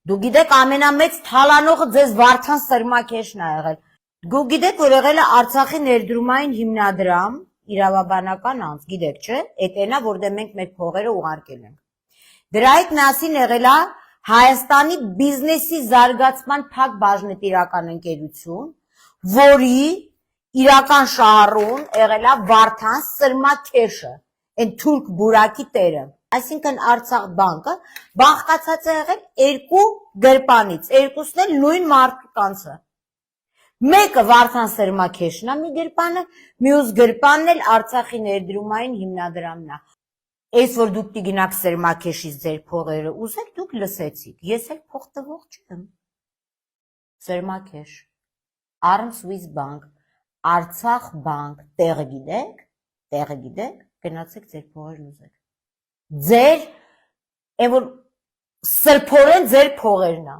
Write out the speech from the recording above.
Դու գիտեք ամենամեծ թալանողը ձեզ Վարդան Սրմաքեշն ա եղել։ Դու գիտեք որ եղել է Արցախի ներդրումային հիմնադրամ, իրավաբանական անձ, գիտեք չէ, էտենա որտեղ մենք մեր փողերը ուղարկել ենք։ Դրա հետ միասին եղել է Հայաստանի բիզնեսի զարգացման փակ բաժնետիրական ընկերություն, որի իրական շահառուն եղել է Վարդան Սրմաքեշը, այն թուրք բուրակի տերը։ Այսինքն Արցախ բանկը բաղկացած է եղել երկու գրպանից, երկուսն էլ նույն մարդկանցը։ Մեկը Վարդան Սրմաքեշն է մի գրպանը, մյուս գրպանն էլ Արցախի ներդրումային հիմնադրամն է։ Այս որ դուք տիգնակ Սրմաքեշից ձեր փողերը ուզեք, դուք լսեցիք, ես էլ փող տվող չեմ։ Սրմաքեշ, Arm-Swiss Bank, Արցախ բանկ, տեղը գիտեք, գնացեք ձեր փողերն ուզեք։ Ձեր, այն որ սրբորեն ձեր փողերն է։